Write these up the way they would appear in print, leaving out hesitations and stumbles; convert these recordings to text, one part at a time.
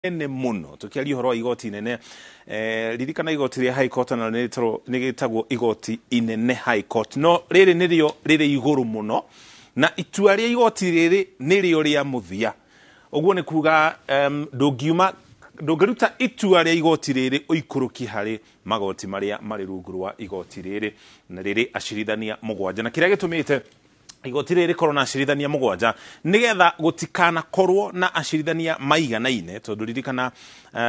ene muno tukiaria horo wa igoti inene ririkana igoti ria high court na nigitagwo igoti inene high court no riri nirio riri iguru muno na itua ria igoti riri nirio ria muthia oguo ni kuga ndungiruta itua ria igoti riri uikuruki hari magoti maria mari rungu rwa igoti riri na riri acirithania mugwanja na kiria gitumite igoti riri korwo na acirithania mugwanja nigetha gutikana korwo na acirithania maiganaine tondu ririkana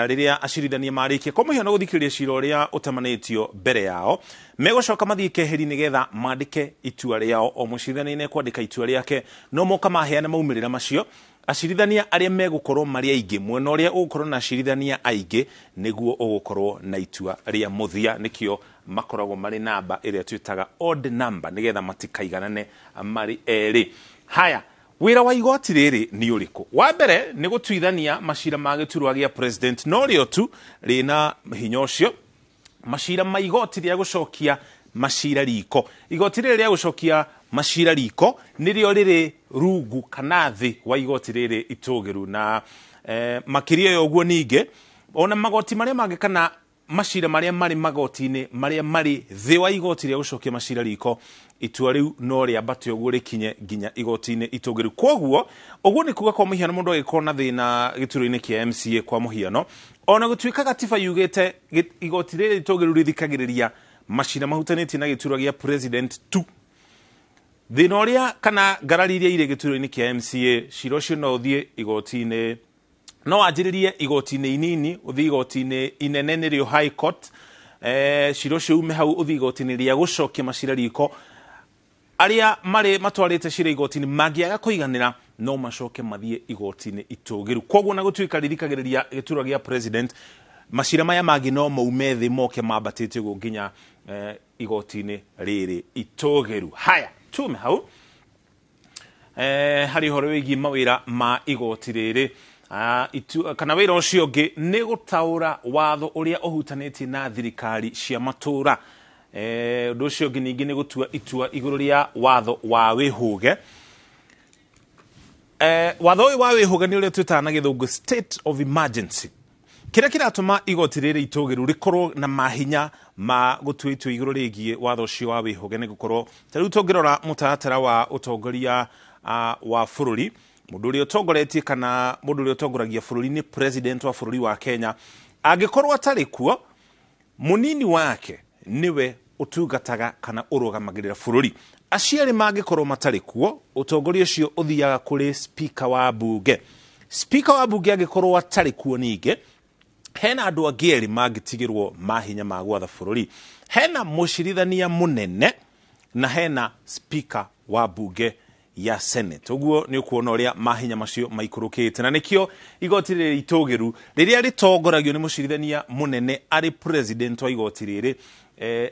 riria acirithania marikia kwa muhiano guthikiriria cira uria utamanitio mbere yao megucoka mathie keheri nigetha mandike itua riao o mucirithania kwandika itua riake no moka maheana maumirira macio acirithania aria megukorwo mari aingi mwena uria ugukorwo na acirithania aingi niguo ugukorwo na itua ria muthia nikio makoragwo mari namba iria twitaga odd number nigetha matikaiganane mari eri haya wira wa igoti riri ni uriku wa mbere ni gutuithania macira ma giturwa gia president no rio tu rina hinya ucio macira ma igoti ria gucokia macira riko igoti riri ria gucokia macira riko nirio riri rungu kana thi wa igoti riri itugiru na makiria yo guo ninge ona magoti maria mange kana macira maria mari magoti-ini maria mari thi wa igoti ria gucokia macira riko itua riu no ria batio guo rikinye ginya igoti-ini itugiru koguo uguo ni kuga kwa muhiano mundu agikorwo na thina gituro-ini kia MCA kwa muhiano ona gutuika gatiba yugite igoti riri itugiru rithikagiriria macira mahutanitie na giturwa gia president tu thina uria kana ngarari iria ire gituro-ini kia MCA cira ucio no uthie igoti-ini no anjiririe igoti-ini inini uthie igoti-ini inene nirio high court cira ucio ume hau uthie igoti-ini ria gucokia macira riko aria mari matwarite cira igoti-ini mangiaga kuiganira no macoke mathie igoti-ini itugiru koguo na gutuika ririkagiriria giturwa gia president macira maya mangi no maume thi moke mambatite go nginya igoti-ini riri itugiru haya tume hau hari horo wigi mawira ma igoti riri kana wira ucio ngi ni gutaura watho uria uhutanitie na thirikari cia matura undu ucio ngi ningi ni gutua itua iguru ria watho wa wihuge watho wa wihuge ni uria twitana githungu state of emergency kiria kiratuma igoti riri itugiru rikorwo na mahinya ma gutua itua iguru rigie watho ucio wa wihuge ni gukorwo tariu tongirora mutaratara wa utongoria wa bururi mundu uria utongoretie kana mundu uria utongoragia bururi ni president wa bururi wa Kenya angikorwo atari kuo munini wake niwe utungataga kana urugamagirira bururi aciari mangikorwo matari kuo utongoria ucio uthiaga kuri speaker wa bunge angikorwo atari kuo ninge hena andu angi eri mangitigirwo mahinya ma gwatha bururi hena mucirithania munene na hena speaker wa bunge ya senate uguo ni ukuona uria mahinya macio maikurukite na nikio igoti riri itugiru riria ritongoragio ni mucirithania munene ari president wa igoti riri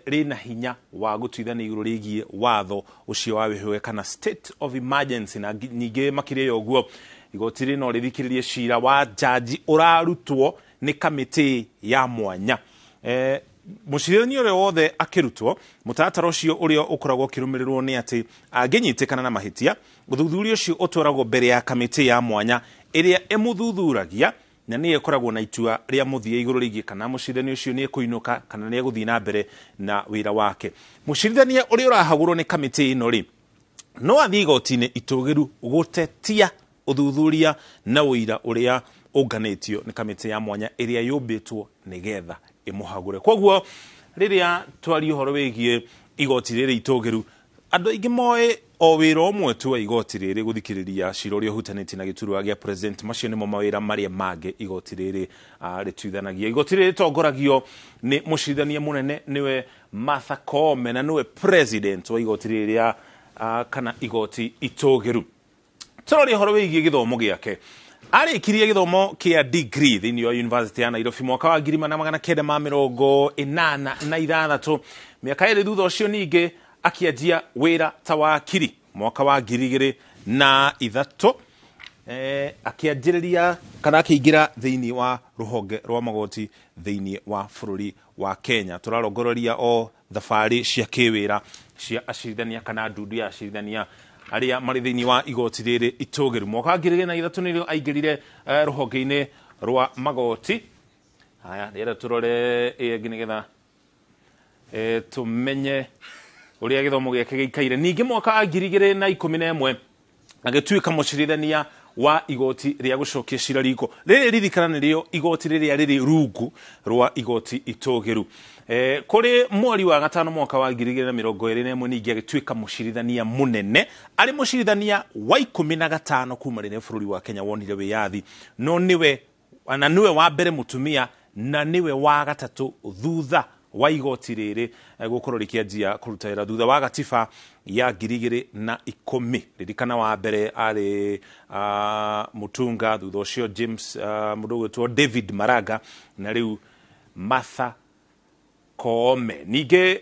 rina hinya wa gutuithania iguru rigie watho ucio wa wihuge kana state of emergency na nyingi makiria yo guo igoti riri no rithikiririe cira wa jaji urarutwo ni kamiti ya mwanya mucirithania uria wothe akirutwo mutaratara ucio uria ukoragwo kirumirirwo ni ati anginyitikana na mahitia uthuthuria ucio utwaragwo mbere ya kamiti ya mwanya iria emuthuthuragia na ni ikoragwo na itua ria muthia iguru rigie kana mucirithania ucio ni kuinuka kana ni guthii na mbere na wira wake mucirithania uria urahagurwo ni kamiti ino ri no athii igoti-ini itugiru gutetia uthuthuria na wira uria unganitio ni kamiti ya mwanya iria yumbitwo nigetha imuhagure koguo riria twari horo wigie igoti riri itugiru andu aingi moe o wira omwe tu wa igoti riri guthikiriria cira uria uhutanitie na giturwa gia president macio nimo mawira maria mange igoti riri rituithanagia igoti riri tongoragio ni mucirithania munene niwe Martha Koome na niwe president wa igoti riri kana igoti itugiru turori horo wigie githomo giake arikirie githomo kia degree thini wa University ya Nairobi mwaka wa 1986 miaka iri thutha ucio ningi akianjia wira ta wakiri mwaka wa 2003 akianjiriria kana akiingira thini wa ruhonge rwa magoti thini wa bururi wa Kenya turarongororia o thabari cia kiwira cia acirithania kana ndundu ya acirithania aria mari thini wa igoti riri itugiru mwaka wa 2003 nirio aingirire ruhonge-ini rwa magoti. Haya rĩera turore ĩngĩ nĩgetha tumenye ũrĩa gĩthomo gĩake gĩikaire. Ningĩ mwaka wa 2011 agĩtuĩka mũcirithania wa igoti rĩa gũcokia cira riko. Rĩrĩ ririkana nĩrĩo igoti rĩrĩa rĩrĩ rungu rwa igoti itũgĩru. Kũrĩ mweri wa gatano mwaka wa 2021 ningĩ agĩtuĩka mũcirithania mũnene. Arĩ mũcirithania wa 15 kuma rĩrĩa bũrũri wa Kenya wonire wĩyathi. No nĩwe wa mbere mũtumia na nĩwe wa gatatũ thutha wa igoti rĩrĩ gũkorwo rĩkĩanjia kũruta wĩra thutha wa gatiba ya 2010. Ririkana wa mbere arĩ Mutunga, thutha ũcio James mũndũ wĩtwo David Maraga na rĩu Martha Koome. Ningĩ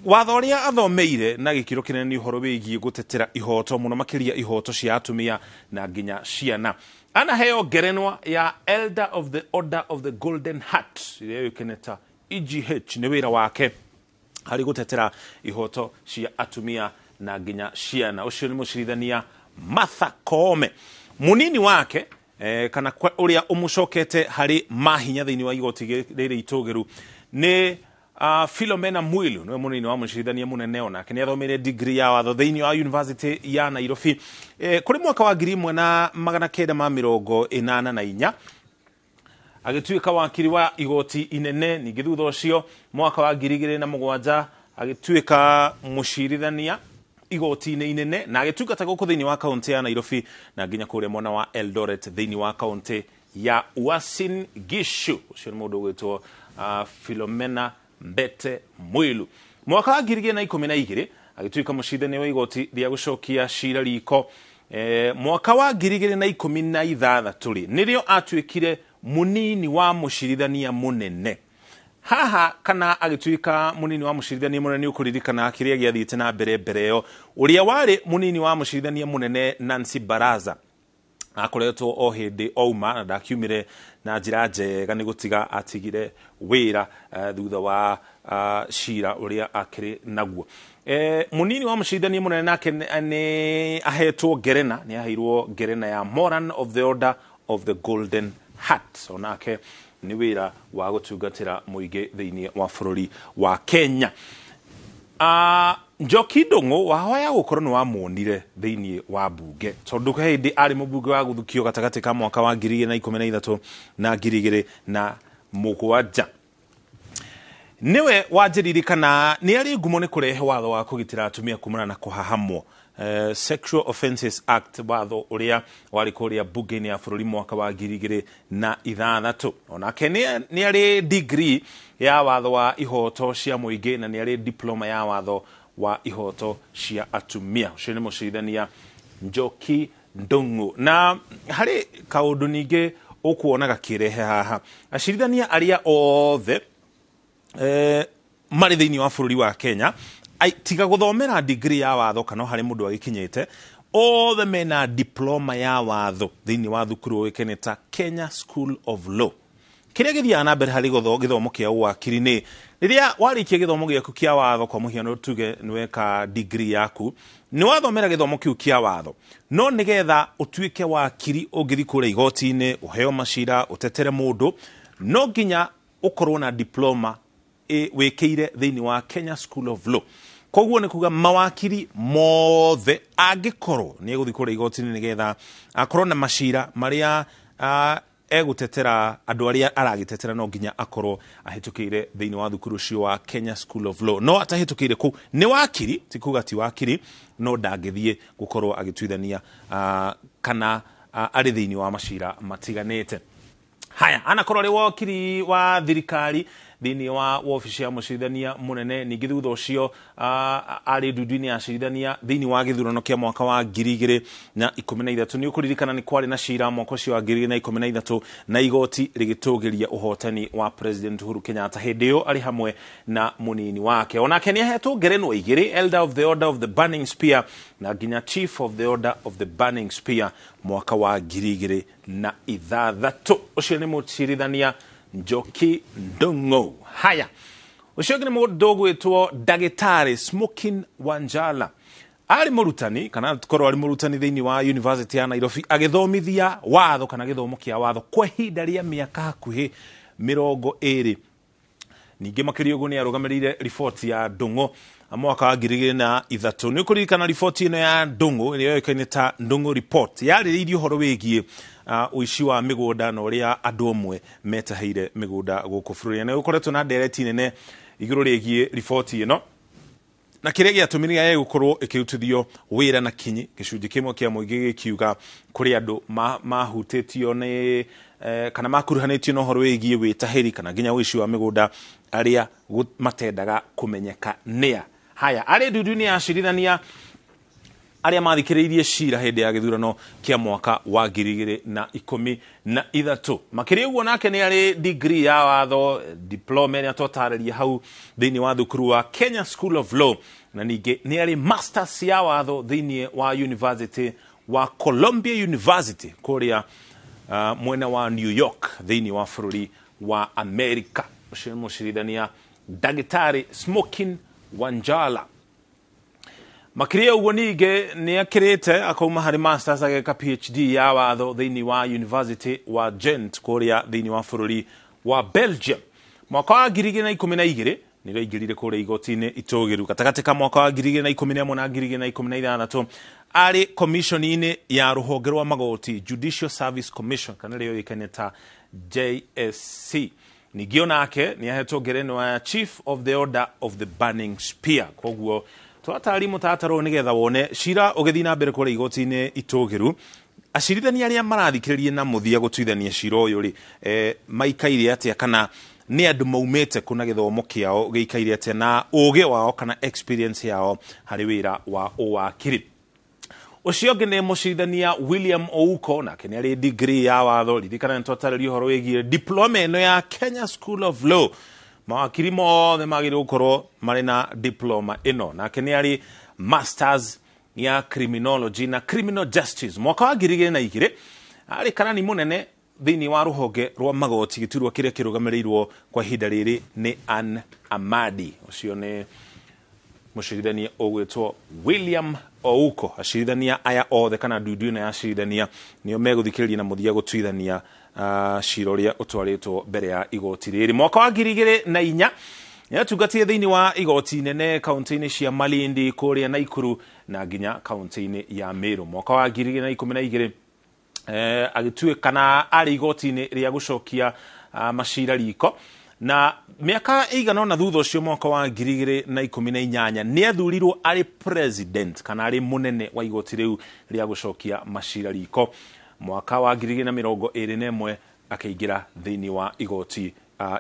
watho ũrĩa athomeire na gĩkĩro kĩnene nĩ ũhoro wĩgiĩ gũtetera ihoto, mũno makĩria ihoto cia atumia na nginya ciana. Anaheo ngerenwa ya Elder of the Order of the Golden Heart ĩrĩa yũĩkaine ta EGH. Nĩ wĩra wake harĩ gũtetera ihoto cia atumia na nginya ciana. Ũcio nĩ mũcirithania Martha Koome. Munini wake kana ũrĩa ũmũcokete harĩ mahinya thĩinĩ wa igoti rĩrĩ itũgĩru nĩ Philomena Mwilu, nĩwe munini wa mũcirithania mũnene onake nĩ athomeire degree ya watho thĩinĩ wa University ya Nairobi kũrĩ mwaka wa 1984 agĩtuĩka wakiri wa igoti inene. Ningĩ thutha ũcio mwaka wa 2007 agĩtuĩka mũcirithania igoti-inĩ inene na agĩtungata gũkũ thĩinĩ wa kaunti ya Nairobi na nginya kũrĩa mwena wa Eldoret thĩinĩ wa kaunti ya Uasin Gishu. Ũcio nĩ mũndũ ũgwĩtwo Philomena Mbete Mwilu. Mwaka wa 2012 agĩtuĩka mũcirithania wa igoti rĩa gũcokia cira riko. Mwaka wa 2016 nĩrĩo atuĩkire munini wa mũcirithania mũnene. Haha kana agĩtuĩka munini wa mũcirithania mũnene ũkũririkana kĩrĩa gĩathiĩte na mbere ĩyo. Ũrĩa warĩ munini wa mũcirithania mũnene Nancy Baraza akoretwo o hĩndĩ ouma na ndakiumire na njĩra njega nĩ gũtiga atigire wĩra thutha wa cira ũrĩa akĩrĩ naguo. Munini wa mũcirithania mũnene nake nĩ ahetwo ngerena, nĩ aheirwo ngerena ya Moran of the Order of the Golden Heart. Onake nĩ wĩra wa gũtungatĩra mũingĩ thĩinĩ wa bũrũri wa Kenya. Njoki Ndung'u wahoya gũkorwo nĩ wamuonire thĩinĩ wa mbunge tondũ hĩndĩ arĩ mũmbunge wa gũthukio gatagatĩ ka mwaka wa 2013 na 2007. Niwe wanjĩririkana nĩ arĩ ngumo nĩ kũrehe watho wa kũgitĩra atumia kumana na kũhahamwo, Sexual Offences Act, watho ũrĩa warĩ kũrĩa mbunge-inĩ ya bũrũri mwaka wa 2006. Onake nĩ arĩ degree ya watho wa ihoto cia mũingĩ na nĩ arĩ diploma ya watho wa ihoto cia atumia. Ũcio nĩ mũcirithania Njoki Ndung'u. Na harĩ kaũndũ ningĩ ũkuona gakĩrehe haha, acirithania arĩa othe marĩ thĩinĩ wa bũrũri wa Kenya tiga gũthomera degree ya watho kana harĩ mũndũ agĩkinyĩte, othe mena diploma ya watho thĩinĩ wa thukuru ũĩkaine ta Kenya School of Law. Kĩrĩa gĩthiaga na mbere harĩ gĩthomo kĩa ũwakiri nĩ rĩrĩa warĩkia gĩthomo gĩaku kĩa watho, kwa mũhiano tuge nĩweka degree yaku, nĩ wathomera gĩthomo kĩu kĩa watho, no nĩgetha ũtuĩke wakiri ũngĩthiĩ kũrĩa igoti-inĩ ũheo macira ũtetere mũndũ, no nginya ũkorwo na diploma wĩkĩire thĩinĩ wa Kenya School of Law. Koguo nĩ kuga mawakiri mothe angĩkorwo nĩ egũthiĩ kũrĩa igoti-inĩ nĩgetha akorwo na macira marĩa egũtetera andũ arĩa aragĩtetera, no nginya akorwo ahĩtũkĩire thĩinĩ wa thukuru ũcio wa Kenya School of Law. No atahĩtũkĩire kũu nĩ wakiri, ti kuga ti wakiri, no ndangĩthiĩ gũkorwo agĩtuithania kana arĩ thĩinĩ wa macira matiganĩte. Haya, anakorwo arĩ wakiri wa thirikari thĩinĩ wa wobici ya mũcirithania mũnene. Ningĩ thutha ũcio arĩ ndundu-inĩ ya acirithania thĩinĩ wa gĩthurano kĩa mwaka wa 2013. Nĩ ũkũririkana nĩ kwarĩ na cira mwaka ũcio wa 2013 na igoti rĩgĩtũgĩria ũhotani wa President Uhuru Kenyatta, hĩndĩ ĩyo arĩ hamwe na mũnini wake. Onake nĩ ahetwo ngerenwa igĩrĩ, Elder of the Order of the Burning Spear na nginya Chief of the Order of the Burning Spear mwaka wa 2006. Ũcio nĩ mũcirithania Njoki Ndung'u. Haya, ũcio nĩ mũndũ ũgwĩtwo Ndagĩtarĩ Smoking Wanjala. ari mũrutani kana korwo ari mũrutani thĩinĩ wa University ya Nairobi agĩthomithia watho kana gĩthomo kĩa watho kwa ihinda rĩa mĩaka hakuhĩ 20. Ningĩ makĩria ũguo nĩ arũgamĩrĩire riboti ya Ndung'u mwaka wa 2003. Nĩ ũkũririkana riboti ĩno ya Ndung'u ĩrĩa yoĩkaine ta Ndung'u report yarĩrĩirie ũhoro wĩgiĩ ũici wa mĩgũnda na ũrĩa andũ amwe metaheire mĩgũnda gũkũ bũrũri. Nĩ gũkoretwo na ndereti nene igũrũ rĩgiĩ riboti ĩno, na kĩrĩa gĩatũmire gũkorwo ĩkĩrutithio wĩra na kinyi, gĩcunjĩ kĩmwe kĩa mũingĩ gĩkiuga kũrĩ andũ mahutĩtio nĩ kana makuruhanĩtio na ũhoro wĩgiĩ wĩtahĩri kana nginya ũici wa mĩgũnda arĩa matendaga kũmenyeka nĩa. Haya, arĩ ndundu-inĩ ya acirithania arĩa mathikĩrĩirie cira hĩndĩ ya gĩthurano kĩa mwaka wa 2013. Makĩria ũguo nake nĩ arĩ degree ya watho, diploma ĩrĩa twatarĩria hau thĩinĩ wa thukuru wa Kenya School of Law, na ningĩ nĩ arĩ masters ya watho thĩinĩ wa University wa Columbia University kũrĩa mwena wa New York thĩinĩ wa bũrũri wa America. Ũcio nĩ mũcirithania Ndagĩtarĩ Smokin Wanjala. Makĩria ũguo ningĩ nĩ akĩrĩte akauma harĩ masters ageka PhD ya watho thĩinĩ wa University wa Gent kũrĩa thĩinĩ wa bũrũri wa Belgium. Mwaka wa 2012 nĩ raingĩrire kũrĩa igoti-inĩ itũgĩru. Gatagatĩ ka mwaka wa 2011 na 2016 arĩ commission-inĩ ya rũhonge rwa magoti, Judicial Service Commission kana rĩo yoĩkaine ta JSC. Ningĩ onake nĩ ahetwo ngerenwa ya Chief of the Order of the Burning Spear. Koguo twatari mũtaratara nĩgetha wone cira ũgĩthiĩ na mbere kũrĩa igoti-inĩ itũgĩru, acirithania arĩa marathikĩrĩria na mũthia gũtuithania cira ũyũ rĩ, maikaire atĩa kana nĩ andũ maumĩte kuna gĩthomo kĩao gĩikaire atĩa na ũgĩ wao kana experience yao harĩ wĩra wa ũwakiri. Ũcio ũngĩ nĩ mũcirithania William Ouko, nake nĩ arĩ degree ya watho. Ririkana nĩ twatarĩria ũhoro wĩgiĩ diploma ĩno ya Kenya School of Law. Mawakiri mothe magĩrĩirwo gũkorwo marĩ na diploma ĩno. Nake nĩ arĩ masters ya criminology na criminal justice. Mwaka wa 2002 arĩ karani mũnene thĩinĩ wa rũhonge rwa magoti, gĩturwa kĩrĩa kĩrũgamĩrĩirwo kwa ihinda rĩrĩ nĩ Ann Amadi. Ũcio nĩ mũcirithania ũgwĩtwo William Ouko. Acirithania aya othe kana ndundu ĩno ya acirithania nĩo megũthikĩrĩria na mũthia gũtuithania cira ũrĩa ũtwarĩtwo mbere ya igoti rĩrĩ. Mwaka wa 2004 nĩ atungatire thĩinĩ wa igoti nene kaunti-inĩ cia Malindi, kũrĩa Naikuru na nginya kaunti-inĩ ya Meru. Mwaka wa 2012 agĩtuĩkana arĩ igoti-inĩ rĩa gũcokia macira riko, na mĩaka ĩigana ũna thutha ũcio mwaka wa 2018 nĩ athurirwo arĩ president kana arĩ mũnene wa igoti rĩu rĩa gũcokia macira riko. Mwaka wa 2021 akĩingĩra thĩinĩ wa igoti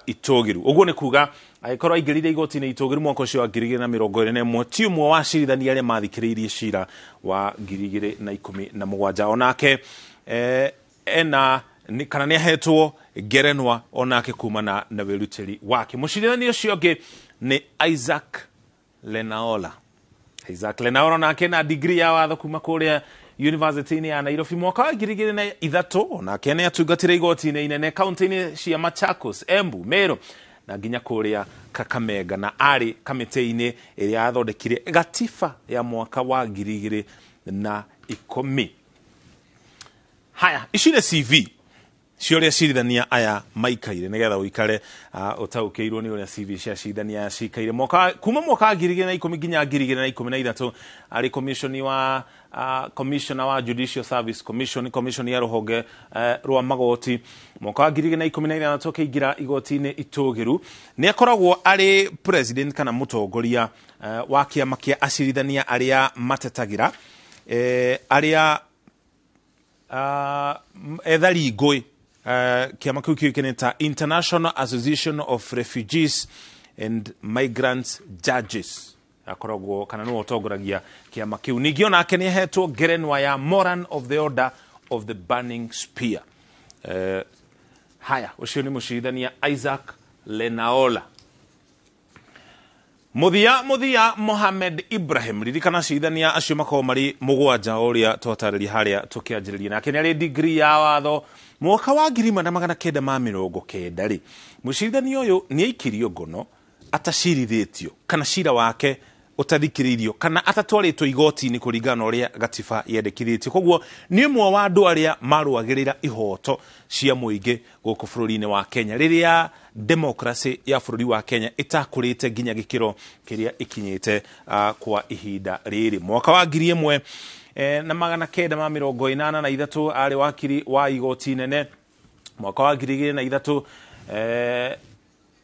itũgĩru. Ũguo nĩ kuga agĩkorwo aingĩrire igoti-inĩ itũgĩru mwaka ũcio wa 2021, ti ũmwe wa acirithania arĩa mathikĩrĩirie cira wa 2017. Onake kana nĩ ahetwo ngerenwa onake kumana na wĩrutĩri wake. Mũcirithania ũcio ũngĩ nĩ Isaac Lenaola. Isaac Lenaola nake na degree ya watho kuma kũrĩa University-inĩ ya Nairobi. Mwaka wa 2003 onake nĩ atungatire igoti-inĩ inene kaunti-inĩ cia Machakos, Embu, Meru na nginya kũrĩa Kakamega, na arĩ kamĩtĩ-inĩ ĩrĩa yathondekire gatiba ya mwaka wa 2010. Haya, ici nĩ CV cio ũrĩa acirithania aya maikaire nĩgetha ũikare ũtaũkĩirwo nĩ ũrĩa CV cia acirithania aya cikaire. Kuma mwaka wa 2010 nginya 2013 arĩ commissioner wa Judicial Service Commission ya rũhonge rwa magoti. Mwaka wa 2013 akĩingĩra igoti-inĩ itũgĩru. Nĩ akoragwo arĩ president kana mũtongoria wa kĩama kĩa acirithania arĩa matetagĩra arĩa ethari ngũĩ. Kĩama kĩu kĩũĩkaine ta International Association of Refugees and Migrants Judges. Akoragwo kana nĩwe ũtongoragia kĩama kĩu. Ningĩ onake nĩ ahetwo ngerenwa ya Moran of the Order of the Burning Spear. Haya, ũcio nĩ mũcirithania Isaac Lenaola. Muthia Mohamed Ibrahim. Ririkana acirithania acio makoragwo marĩ mũgwanja ũrĩa twatarĩria harĩa tũkĩanjĩrĩria. Nake nĩ arĩ degree ya watho mwaka wa 1990. Mũcirithania ũyũ nĩ aikirio ngono atacirithĩtio kana cira wake utathikiririo kana atatwaritwo igoti-inĩ kũringana ũrĩa gatiba yendekithĩtie. Koguo nĩ ũmwe wa andũ arĩa marũagĩrĩra ihoto cia mũingĩ gũkũ bũrũri-inĩ wa Kenya rĩrĩa democracy ya bũrũri wa Kenya ĩtakũrĩte nginya gĩkĩro kĩrĩa ikinyĩte kwa ihinda rĩrĩ. Mwaka wa 1983 arĩ wakiri wa igoti inene. Mwaka wa 2003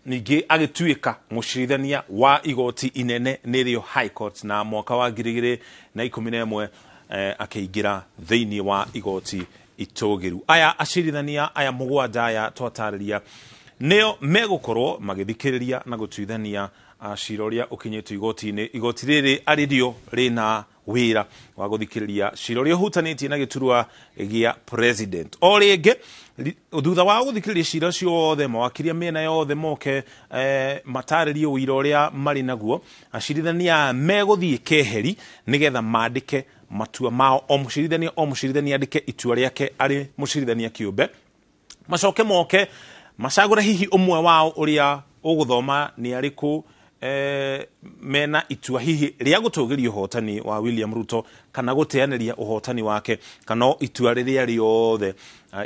ningĩ agĩtuĩka mũcirithania wa igoti inene nĩrĩo High Court, na mwaka wa 2011 akĩingĩra thĩinĩ wa igoti itũgĩru. Aya acirithania aya mũgwanja aya twatarĩria nĩo megũkorwo magĩthikĩrĩria na gũtuithania cira ũrĩa ũkinyĩtwo igoti-inĩ. Igoti rĩrĩ arĩrĩo rĩna wĩra wa gũthikĩrĩria cira ũrĩa ũhutanĩtie na gĩturwa gĩa president. O rĩngĩ thutha wa gũthikĩrĩria cira ũcio wothe, mawakiri mĩena yothe moke matarĩrie ũira ũrĩa marĩ naguo, acirithania megũthiĩ keheri nĩgetha mandĩke matua mao. O mũcirithania andĩke itua rĩake arĩ mũcirithania kĩũmbe, macoke moke macagũre hihi ũmwe wao ũrĩa ũgũthoma nĩ arĩkũ mena itua hihi rĩa gũtũgĩria ũhotani wa William Ruto kana gũteanĩria ũhotani wake, kana itua rĩrĩa rĩothe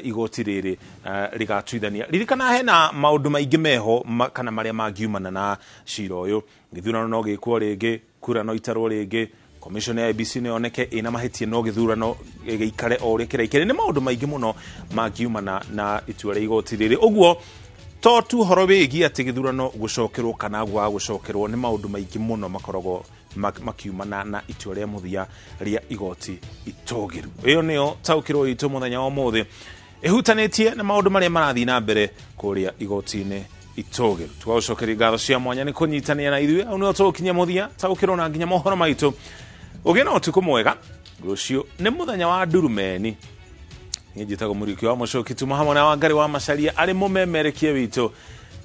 igoti rĩrĩ rĩgatuithania. Ririkana hena maũndũ maingĩ meho kana marĩa mangiumana na cira ũyũ. Gĩthurano no gĩkwo rĩngĩ, kura no itarwo rĩngĩ, commission ya IEBC no yoneke ĩna mahĩtia, no gĩthurano gĩikare o ũrĩa kĩraikare. Nĩ maũndũ maingĩ mũno mangiumana na itua rĩa igoti rĩrĩ. Ũguo to tu horo wĩgiĩ atĩ gĩthurano gũcokerwo kana gwa gũcokerwo, nĩ maũndũ maingĩ mũno makoragwo makiumana na itua rĩa mũthia rĩa igoti itũgĩru. Ĩyo nĩyo taũkĩrwo itũ mũthenya wa ũmũthĩ, ĩhutanĩtie na maũndũ marĩa marathiĩ na mbere kũrĩa igoti-inĩ itũgĩru. Tũgagũcokeria ngatho cia mwanya nĩ kũnyitanĩra na ithuĩ. Au nĩho tũgũkinyia mũthia taũkĩrwo na nginya mohoro maitũ. Ũgĩe na ũtukũ mwega. Rũciũ nĩ mũthenya wa ndurumeni. Njĩtagwo Mũriũki wa Mũcoki, tuma hamwe na Wangari wa Macharia arĩ mũmemerekia witũ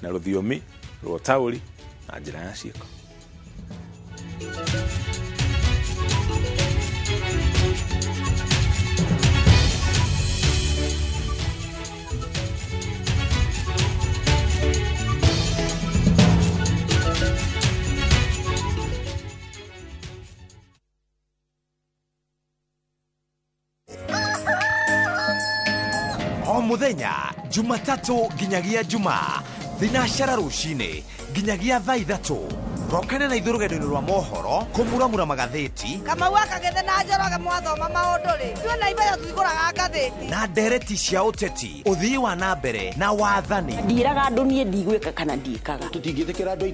na rũthiomi rwa taũri na njĩra ya ciĩko. Muthenya Jumatatu nginyagia Jumaa thinacara rũcinĩ nginyagia thaa 3 rokane na ithurugano rwa mohoro kumuramura magatheti kama wakagethe na njoroge mwathoma maũndũ rĩ tuona ibaya tuthigũraga ngatheti na ndereti cia ũteti ũthii wa na mbere na wathani. Ndiraga andũ niĩ ndigwĩka kana ndiĩkaga. Tũtingĩthikĩra andũ